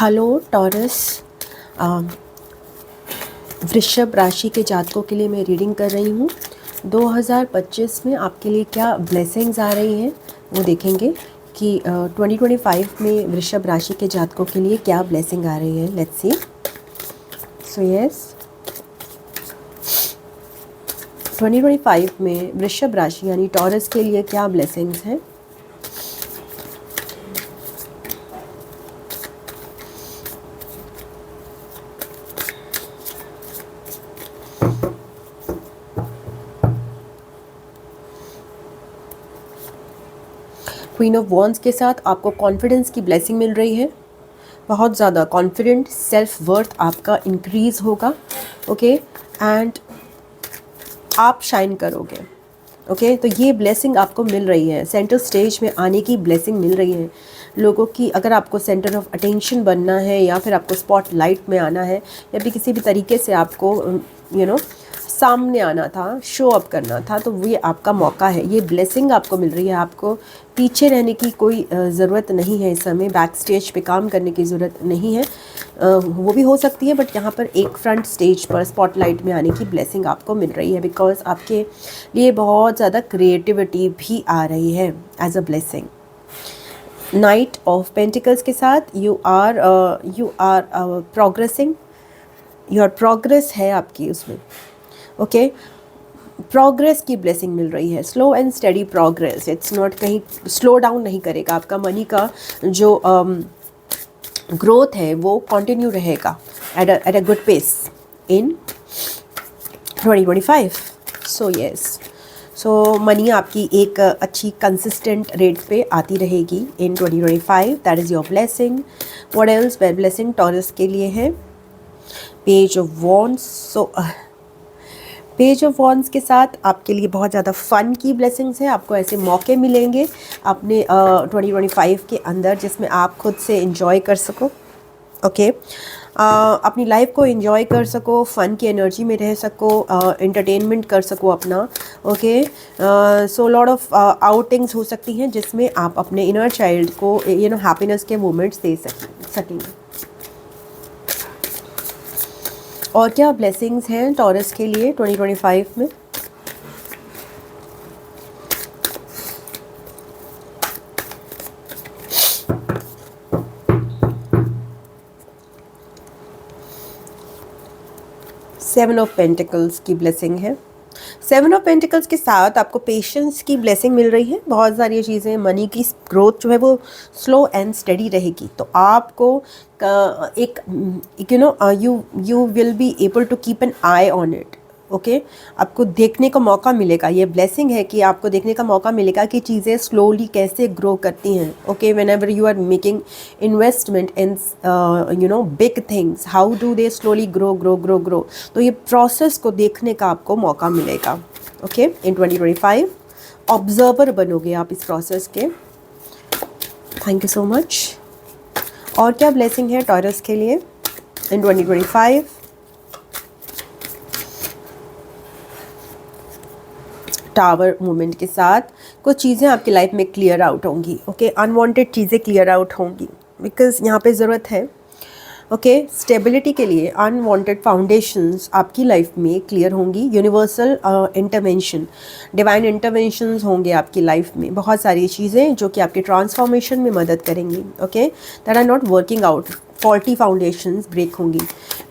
Hello taurus, वृषभ राशि के जातकों के लिए मैं रीडिंग कर रही हूँ। 2025 में आपके लिए क्या ब्लेसिंग्स आ रही हैं वो देखेंगे कि 2025 में वृषभ राशि के जातकों के लिए क्या ब्लेसिंग आ रही है। Let's see. सो यस, 2025 में वृषभ राशि यानी टॉरस के लिए क्या ब्लेसिंग्स हैं। क्वीन ऑफ वॉन्ड्स के साथ आपको कॉन्फिडेंस की ब्लेसिंग मिल रही है। बहुत ज़्यादा कॉन्फिडेंट, सेल्फ वर्थ आपका इंक्रीज़ होगा। ओके, एंड आप शाइन करोगे। ओके, तो ये ब्लेसिंग आपको मिल रही है। सेंटर स्टेज में आने की ब्लेसिंग मिल रही है लोगों की। अगर आपको सेंटर ऑफ अटेंशन बनना है या फिर आपको स्पॉट लाइट में आना है या भी किसी भी तरीके से आपको सामने आना था, शो अप करना था, तो ये आपका मौका है। ये ब्लेसिंग आपको मिल रही है। आपको पीछे रहने की कोई ज़रूरत नहीं है। इस समय बैक स्टेज पे काम करने की ज़रूरत नहीं है। वो भी हो सकती है, बट यहाँ पर एक फ्रंट स्टेज पर स्पॉटलाइट में आने की ब्लेसिंग आपको मिल रही है, बिकॉज आपके लिए बहुत ज़्यादा क्रिएटिविटी भी आ रही है as a blessing. Knight of pentacles के साथ you are progressing. Your progress है आपकी उसमें। ओके, प्रोग्रेस की ब्लेसिंग मिल रही है। Slow and steady progress. It's not, कहीं स्लो डाउन नहीं करेगा। आपका मनी का जो ग्रोथ है वो कंटिन्यू रहेगा at a good pace in 2025। So yes, so money आपकी एक अच्छी कंसिस्टेंट रेट पे आती रहेगी in 2025। That is your blessing. What else where blessing Taurus के लिए है? Page of wands. So page of wands के साथ आपके लिए बहुत ज़्यादा फ़न की ब्लेसिंग्स हैं। आपको ऐसे मौके मिलेंगे अपने 2025 के अंदर जिसमें आप खुद से इंजॉय कर सको। ओके, अपनी लाइफ को एंजॉय कर सको, फ़न की एनर्जी में रह सको, एंटरटेनमेंट कर सको अपना। Okay, so lot of outings हो सकती हैं जिसमें आप अपने इनर चाइल्ड को हैप्पीनेस के मोमेंट्स दे सकेंगे। और क्या ब्लेसिंग्स हैं टॉरस के लिए 2025 में? सेवन ऑफ पेंटिकल्स की ब्लेसिंग है। सेवन ऑफ पेंटिकल्स के साथ आपको पेशेंस की ब्लेसिंग मिल रही है। बहुत सारी चीज़ें, मनी की ग्रोथ जो है वो स्लो एंड स्टडी रहेगी। तो आपको एक you will be able to keep an eye on it. Okay, आपको देखने का मौका मिलेगा। ये ब्लेसिंग है कि आपको देखने का मौका मिलेगा कि चीज़ें स्लोली कैसे ग्रो करती हैं। Okay, whenever you are making investment in big things, how do they slowly grow grow grow grow. तो ये प्रोसेस को देखने का आपको मौका मिलेगा। ओके, इन 2025 ऑब्जर्वर बनोगे आप इस प्रोसेस के। Thank you so much. और क्या ब्लेसिंग है टॉरस के लिए इन 2025? टावर मूवमेंट के साथ कुछ चीज़ें आपकी लाइफ में क्लियर आउट होंगी। ओके, अनवांटेड चीज़ें क्लियर आउट होंगी बिकॉज यहाँ पे ज़रूरत है। ओके, स्टेबिलिटी के लिए अनवांटेड फाउंडेशंस आपकी लाइफ में क्लियर होंगी। यूनिवर्सल इंटरवेंशन, डिवाइन इंटरवेंशंस होंगे आपकी लाइफ में। बहुत सारी चीज़ें जो कि आपके ट्रांसफॉर्मेशन में मदद करेंगी। Okay, that are not working out. Faulty foundations break होंगी।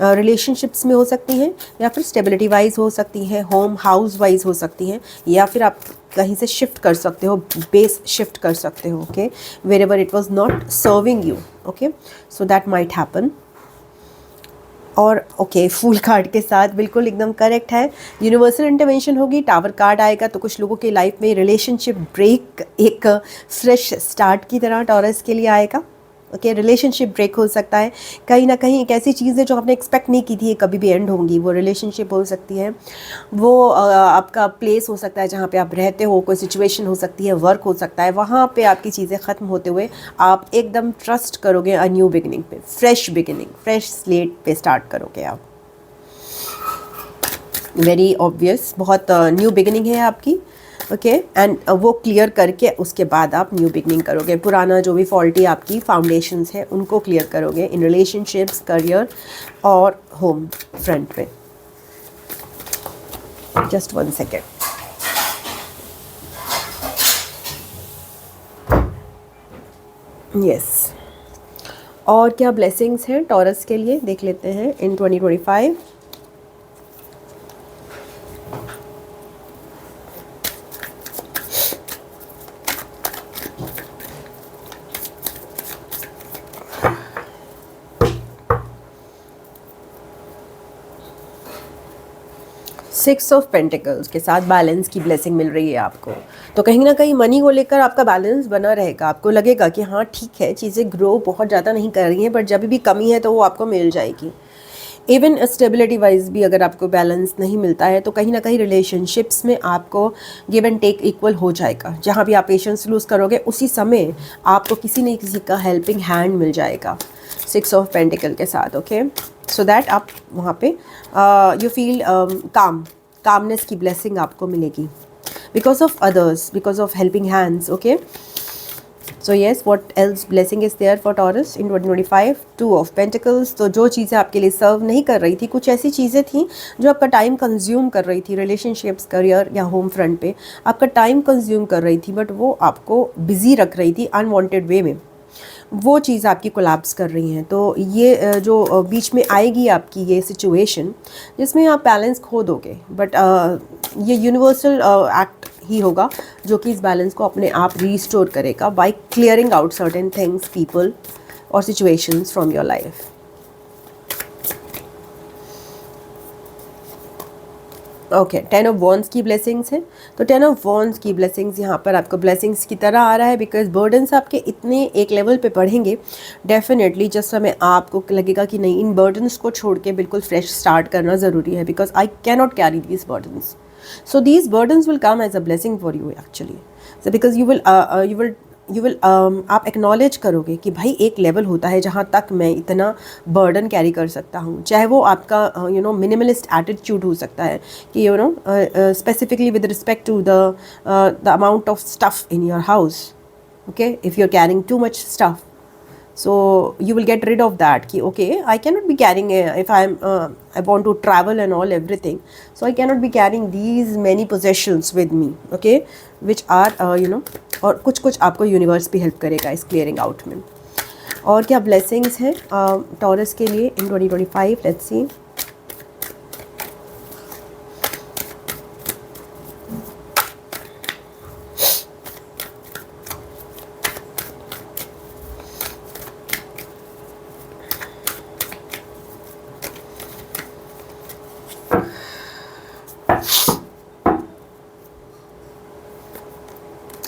रिलेशनशिप्स में हो सकती हैं या फिर स्टेबिलिटी वाइज हो सकती हैं, होम हाउस वाइज हो सकती हैं, या फिर आप कहीं से शिफ्ट कर सकते हो, बेस शिफ्ट कर सकते हो। Okay, wherever it was not serving you. Okay, so that might happen. और ओके, फूल कार्ड के साथ बिल्कुल एकदम करेक्ट है। यूनिवर्सल इंटरवेंशन होगी, टावर कार्ड आएगा। तो कुछ लोगों की लाइफ में रिलेशनशिप ब्रेक एक फ्रेश स्टार्ट की तरह टॉरस के लिए आएगा। ओके, रिलेशनशिप ब्रेक हो सकता है। कहीं ना कहीं एक ऐसी चीज़ है जो आपने एक्सपेक्ट नहीं की थी कभी भी एंड होंगी। वो रिलेशनशिप हो सकती है, वो आपका प्लेस हो सकता है जहाँ पे आप रहते हो, कोई सिचुएशन हो सकती है, वर्क हो सकता है। वहाँ पे आपकी चीज़ें ख़त्म होते हुए आप एकदम ट्रस्ट करोगे अ न्यू बिगिनिंग पे, फ्रेश बिगिनिंग, फ्रेश स्लेट पे स्टार्ट करोगे आप। वेरी ऑब्वियस, बहुत न्यू बिगिनिंग है आपकी। ओके एंड वो क्लियर करके उसके बाद आप न्यू बिगनिंग करोगे, पुराना जो भी फॉल्टी आपकी फाउंडेशंस है उनको क्लियर करोगे इन रिलेशनशिप्स, करियर और होम फ्रंट पे। Just 1 second. यस, और क्या ब्लेसिंग्स हैं टॉरस के लिए देख लेते हैं इन 2025। 6 ऑफ पेंटिकल्स के साथ बैलेंस की ब्लेसिंग मिल रही है आपको, तो कहीं ना कहीं मनी को लेकर आपका बैलेंस बना रहेगा। आपको लगेगा कि हाँ ठीक है, चीज़ें ग्रो बहुत ज़्यादा नहीं कर रही हैं, बट जब भी कमी है तो वो आपको मिल जाएगी। इवन स्टेबिलिटी वाइज भी अगर आपको बैलेंस नहीं मिलता है तो कहीं ना कहीं रिलेशनशिप्स में आपको गिव एंड टेक इक्वल हो जाएगा। जहाँ भी आप पेशेंस लूज़ करोगे उसी समय आपको किसी न किसी का हेल्पिंग हैंड मिल जाएगा 6 ऑफ पेंटिकल के साथ। ओके, सो दैट आप वहाँ पे यू फील कामनेस की ब्लेसिंग आपको मिलेगी because of others, because of helping hands. Okay, so yes, what else blessing is there for Taurus in 2025? 2 of pentacles. तो जो चीज़ें आपके लिए सर्व नहीं कर रही थी, कुछ ऐसी चीज़ें थी जो आपका टाइम कंज्यूम कर रही थी, रिलेशनशिप्स, करियर या होम फ्रंट पे आपका टाइम कंज्यूम कर रही थी, बट वो आपको बिजी रख रही थी अनवांटेड वे में, वो चीज़ आपकी कोलैप्स कर रही हैं। तो ये जो बीच में आएगी आपकी ये सिचुएशन जिसमें आप बैलेंस खो दोगे, बट ये यूनिवर्सल एक्ट ही होगा जो कि इस बैलेंस को अपने आप रीस्टोर करेगा by clearing out certain things, people और situations from your life. Okay, 10 of wands की ब्लेसिंग्स हैं। तो 10 ऑफ वॉन्ड्स की ब्लेसिंग्स यहाँ पर आपको ब्लेसिंग्स की तरह आ रहा है, बिकॉज बर्डन्स आपके इतने एक लेवल पे बढ़ेंगे डेफिनेटली जिस समय आपको लगेगा कि नहीं, इन बर्डन्स को छोड़ के बिल्कुल फ्रेश स्टार्ट करना ज़रूरी है, because I can not carry these burdens. So these burdens will come as a blessing for you actually. So because you will आप एक्नॉलेज करोगे कि भाई एक लेवल होता है जहाँ तक मैं इतना बर्डन कैरी कर सकता हूँ, चाहे वो आपका मिनिमलिस्ट एटीट्यूड हो सकता है कि specifically with respect to the amount of stuff in your house. Okay, if you are carrying too much stuff, so you will get rid of that कि okay, I cannot be carrying if I want to travel and all everything, so I cannot be carrying these many possessions with me, okay, which are और कुछ आपको universe भी help करेगा इस clearing out में। और क्या ब्लेसिंग्स हैं टॉरस के लिए in 2025? Let's see.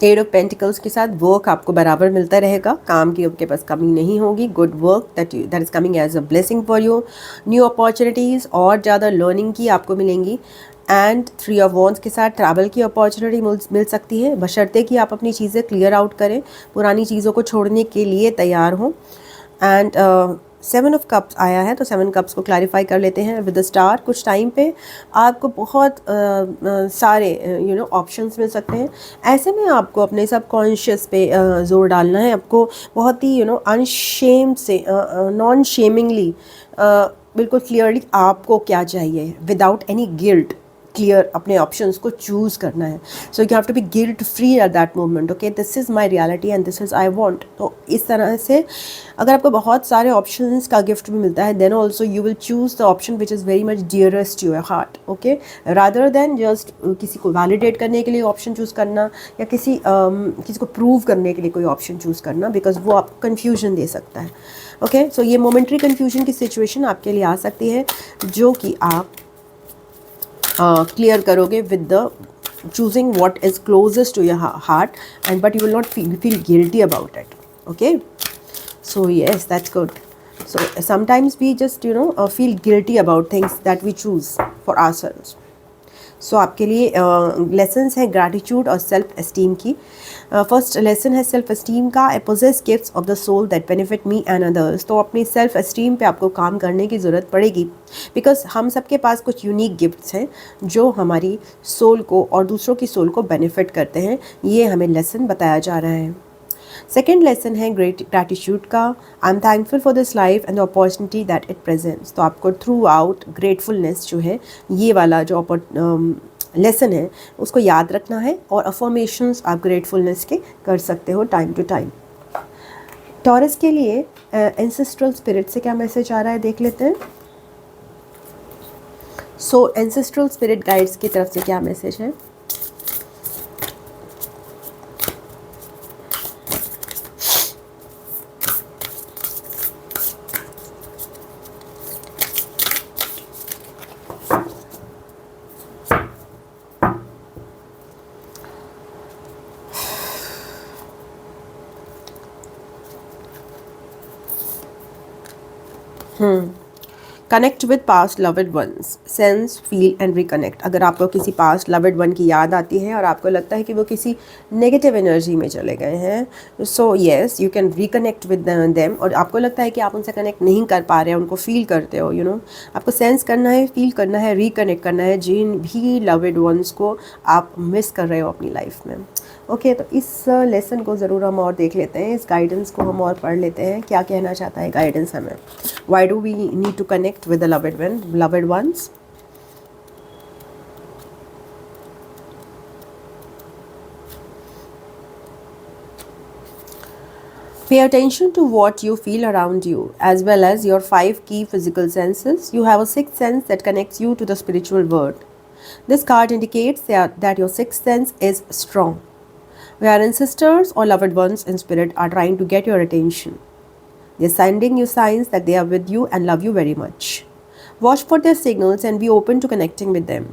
Eight of pentacles के साथ वर्क आपको बराबर मिलता रहेगा, काम की आपके पास कमी नहीं होगी। Good work that is coming as a blessing for you. New opportunities और ज़्यादा लर्निंग की आपको मिलेंगी। एंड 3 ऑफ वॉन्ड्स के साथ ट्रैवल की अपॉर्चुनिटी मिल सकती है, बशर्ते कि आप अपनी चीज़ें क्लियर आउट करें, पुरानी चीज़ों को छोड़ने के लिए तैयार हों। एंड 7 ऑफ कप्स आया है, तो 7 कप्स को क्लैरिफाई कर लेते हैं विद द स्टार। कुछ टाइम पे आपको बहुत सारे ऑप्शंस मिल सकते हैं। ऐसे में आपको अपने सबकॉन्शियस पे जोर डालना है, आपको बहुत ही अनशेम्ड से नॉन शेमिंगली बिल्कुल क्लियरली आपको क्या चाहिए विदाउट एनी गिल्ट क्लियर अपने ऑप्शंस को चूज़ करना है। So you have to be guilt free at that moment. Okay, this is my reality and this is I want. तो इस तरह से अगर आपको बहुत सारे ऑप्शंस का गिफ्ट भी मिलता है, then also you will choose the option which is very much dearest to your heart. Okay, rather than just किसी को वैलिडेट करने के लिए ऑप्शन चूज़ करना या किसी को प्रूव करने के लिए कोई ऑप्शन चूज़ करना, बिकॉज वो आपको कन्फ्यूजन दे सकता है। ओके, सो ये मोमेंट्री कन्फ्यूजन की सिचुएशन आपके लिए आ सकती है, जो कि आप क्लियर करोगे with the choosing what is closest to your heart, and but you will not feel guilty about it. Okay, so yes, that's good. So sometimes we just feel guilty about things that we choose for ourselves. सो आपके लिए lessons हैं gratitude और self esteem की। First lesson है self esteem का, I possess gifts of the soul that benefit me and others. तो अपनी self esteem पे आपको काम करने की ज़रूरत पड़ेगी, बिकॉज हम सबके पास कुछ यूनिक गिफ्ट्स हैं जो हमारी सोल को और दूसरों की सोल को बेनिफिट करते हैं। ये हमें लेसन बताया जा रहा है। सेकेंड लेसन है ग्रेटिट्यूड का, I am thankful for this life and the opportunity that it presents. तो आपको थ्रू आउट ग्रेटफुलनेस जो है, ये वाला जो लेसन है उसको याद रखना है, और अफर्मेशंस आप ग्रेटफुलनेस के कर सकते हो टाइम टू टाइम। टॉरस के लिए एंसेस्ट्रल स्पिरिट से क्या मैसेज आ रहा है देख लेते हैं। सो एंसेस्ट्रल स्पिरिट गाइड्स की तरफ से क्या मैसेज है। Connect with past loved ones, sense feel and reconnect. अगर आपको किसी पास्ट लव्ड वन की याद आती है और आपको लगता है कि वो किसी नेगेटिव एनर्जी में चले गए हैं, so yes you can reconnect with them. और आपको लगता है कि आप उनसे कनेक्ट नहीं कर पा रहे हैं, उनको फील करते हो, यू नो, आपको सेंस करना है, फील करना है, रिकनेक्ट करना है जिन भी लव्ड वंस को आप मिस कर रहे हो अपनी लाइफ में। ओके, तो इस लेसन को ज़रूर हम और देख लेते हैं, इस गाइडेंस को हम और पढ़ लेते हैं, क्या कहना चाहता है गाइडेंस हमें। Why do we need to connect with the loved ones? Pay attention to what you feel around you, as well as your 5 key physical senses. You have a sixth sense that connects you to the spiritual world. This card indicates that your sixth sense is strong. Your ancestors or loved ones in spirit are trying to get your attention. They are sending you signs that they are with you and love you very much. Watch for their signals and be open to connecting with them.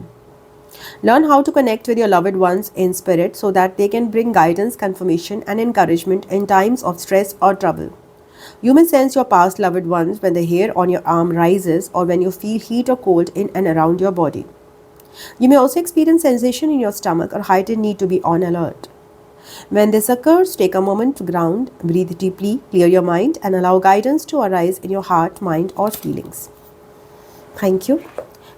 Learn how to connect with your loved ones in spirit so that they can bring guidance, confirmation, and encouragement in times of stress or trouble. You may sense your past loved ones when the hair on your arm rises or when you feel heat or cold in and around your body. You may also experience sensation in your stomach or heightened need to be on alert. When this occurs, take a moment to ground, breathe deeply, clear your mind, and allow guidance to arise in your heart, mind, or feelings. Thank you.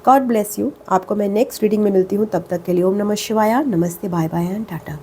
God bless you. आपको मैं next reading में मिलती हूँ, तब तक के लिए ओम नमः शिवाय, नमस्ते, बाय बाय एंड टाटा।